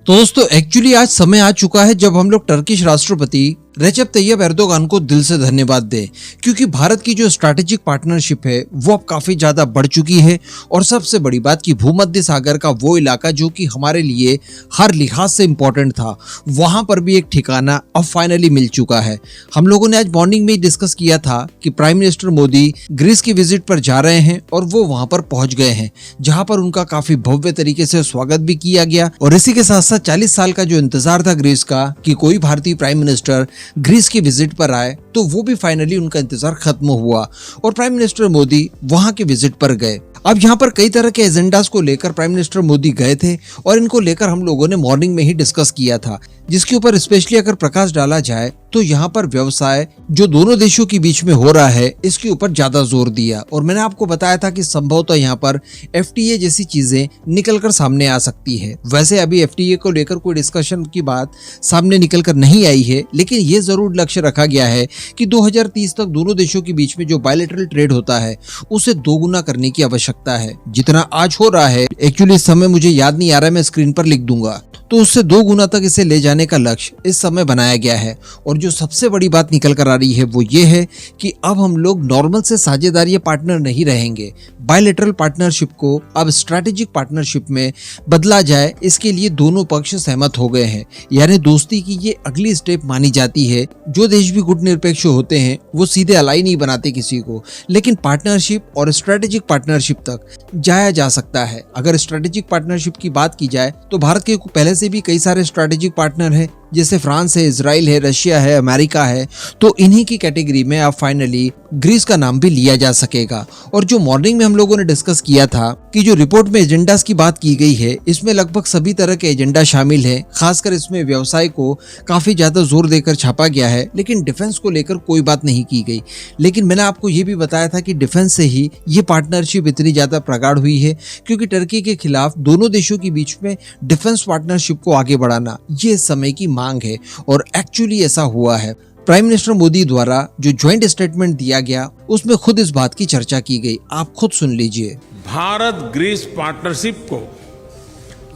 तो दोस्तों एक्चुअली आज समय आ चुका है जब हम लोग टर्किश राष्ट्रपति रेजेप तैयब एर्दोगान को दिल से धन्यवाद दें, क्योंकि भारत की जो स्ट्रैटेजिक पार्टनरशिप है वो अब काफी ज्यादा बढ़ चुकी है। और सबसे बड़ी बात कि भूमध्य सागर का वो इलाका जो कि हमारे लिए हर लिहाज से इम्पोर्टेंट था, वहां पर भी एक ठिकाना अब फाइनली मिल चुका है। हम लोगों ने आज मॉर्निंग में ही डिस्कस किया था कि प्राइम मिनिस्टर मोदी ग्रीस की विजिट पर जा रहे हैं और वो वहां पर पहुंच गए हैं, जहां पर उनका काफी भव्य तरीके से स्वागत भी किया गया। और इसी के साथ साथ 40 साल का जो इंतजार था ग्रीस का कि कोई भारतीय प्राइम मिनिस्टर ग्रीस की विजिट पर आए, तो वो भी फाइनली उनका इंतजार खत्म हुआ और प्राइम मिनिस्टर मोदी वहां के विजिट पर गए। अब यहाँ पर कई तरह के एजेंडास को लेकर प्राइम मिनिस्टर मोदी गए थे और इनको लेकर हम लोगों ने मॉर्निंग में ही डिस्कस किया था, जिसके ऊपर स्पेशली अगर प्रकाश डाला जाए तो यहाँ पर व्यवसाय जो दोनों देशों के बीच में हो रहा है इसके ऊपर ज्यादा जोर दिया। और मैंने आपको बताया था कि संभवतः यहाँ पर FTA जैसी चीजें निकलकर सामने आ सकती है। वैसे अभी FTA को लेकर कोई डिस्कशन की बात सामने निकलकर नहीं आई है, लेकिन ये जरूर लक्ष्य रखा गया है कि 2030 तक दोनों देशों के बीच में जो बायलैटरल ट्रेड होता है उसे दोगुना करने की आवश्यकता है। जितना आज हो रहा है, एक्चुअली इस समय मुझे याद नहीं आ रहा है, मैं स्क्रीन पर लिख दूंगा, तो उससे 2 गुना तक इसे ले जाने का लक्ष्य इस समय बनाया गया है। और जो सबसे बड़ी बात निकल कर आ रही है वो ये है कि अब हम लोग नॉर्मल से साझेदारी पार्टनर नहीं रहेंगे, बायलैटरल पार्टनरशिप को अब स्ट्रैटेजिक पार्टनरशिप में बदला जाए, इसके लिए दोनों पक्ष सहमत हो गए हैं। यानी दोस्ती की ये अगली स्टेप मानी जाती है। जो देश भी गुटनिरपेक्ष होते हैं वो सीधे अलाई नहीं बनाते किसी को, लेकिन पार्टनरशिप और स्ट्रैटेजिक पार्टनरशिप तक जाया जा सकता है। अगर स्ट्रैटेजिक पार्टनरशिप की बात की जाए तो भारत के पहले से भी कई सारे स्ट्रैटेजिक पार्टनर हैं, जैसे फ्रांस है, इजराइल है, रशिया है, अमेरिका है। तो इन्हीं की कैटेगरी में अब फाइनली ग्रीस का नाम भी लिया जा सकेगा। और जो मॉर्निंग में हम लोगों ने डिस्कस किया था कि जो रिपोर्ट में एजेंडास की बात की गई है, इसमें लगभग सभी तरह के एजेंडा शामिल है। खासकर इसमें व्यवसाय को काफी ज्यादा जोर देकर छापा गया है, लेकिन डिफेंस को लेकर कोई बात नहीं की गई। लेकिन मैंने आपको ये भी बताया था कि डिफेंस से ही ये पार्टनरशिप इतनी ज्यादा प्रगाढ़ हुई है, क्योंकि टर्की के खिलाफ दोनों देशों के बीच में डिफेंस पार्टनरशिप को आगे बढ़ाना ये इस समय की मांग है। और एक्चुअली ऐसा हुआ है। प्राइम मिनिस्टर मोदी द्वारा जो ज्वाइंट स्टेटमेंट दिया गया उसमें खुद इस बात की चर्चा की गई, आप खुद सुन लीजिए। भारत ग्रीस पार्टनरशिप को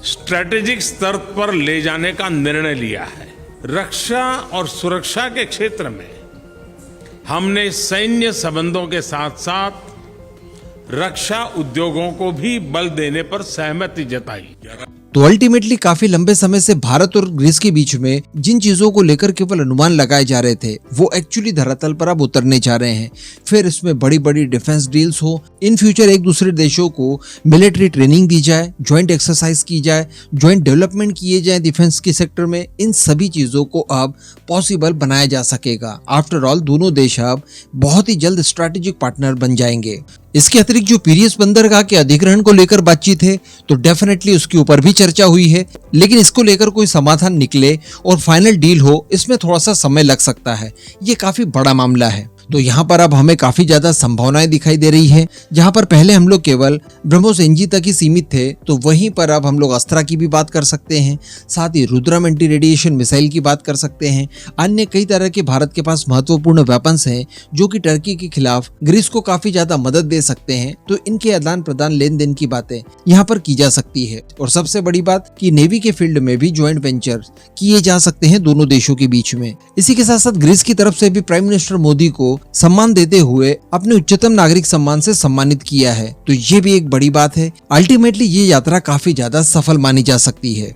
स्ट्रेटेजिक स्तर पर ले जाने का निर्णय लिया है। रक्षा और सुरक्षा के क्षेत्र में हमने सैन्य संबंधों के साथ साथ रक्षा उद्योगों को भी बल देने पर सहमति जताई। तो अल्टीमेटली काफी लंबे समय से भारत और ग्रीस के बीच में जिन चीजों को लेकर केवल अनुमान लगाए जा रहे थे वो एक्चुअली धरातल पर अब उतरने जा रहे हैं। फिर इसमें बड़ी बड़ी डिफेंस डील्स हो, इन फ्यूचर एक दूसरे देशों को मिलिट्री ट्रेनिंग दी जाए, ज्वाइंट एक्सरसाइज की जाए, ज्वाइंट डेवलपमेंट किए जाए डिफेंस के सेक्टर में। इन सभी चीजों को अब पॉसिबल बनाया जा सकेगा। आफ्टर ऑल दोनों देश अब बहुत ही जल्द स्ट्रैटेजिक पार्टनर बन जाएंगे। इसके अतिरिक्त जो पीरियस बंदरगाह के अधिग्रहण को लेकर बातचीत है तो डेफिनेटली उसके ऊपर भी चर्चा हुई है, लेकिन इसको लेकर कोई समाधान निकले और फाइनल डील हो, इसमें थोड़ा सा समय लग सकता है। ये काफी बड़ा मामला है। तो यहाँ पर अब हमें काफी ज्यादा संभावनाएं दिखाई दे रही है। जहाँ पर पहले हम लोग केवल ब्रह्मोस NG तक ही सीमित थे, तो वहीं पर अब हम लोग अस्त्रा की भी बात कर सकते हैं, साथ ही रुद्रम एंटी रेडिएशन मिसाइल की बात कर सकते हैं। अन्य कई तरह के भारत के पास महत्वपूर्ण वेपन्स हैं जो कि टर्की के खिलाफ ग्रीस को काफी ज्यादा मदद दे सकते हैं। तो इनके आदान प्रदान लेन देन की बातें यहाँ पर की जा सकती है। और सबसे बड़ी बात कि नेवी के फील्ड में भी ज्वाइंट वेंचर किए जा सकते हैं दोनों देशों के बीच में। इसी के साथ साथ ग्रीस की तरफ से भी प्राइम मिनिस्टर मोदी को सम्मान देते हुए अपने उच्चतम नागरिक सम्मान से सम्मानित किया है। तो ये भी एक बड़ी बात है। अल्टीमेटली ये यात्रा काफी ज्यादा सफल मानी जा सकती है।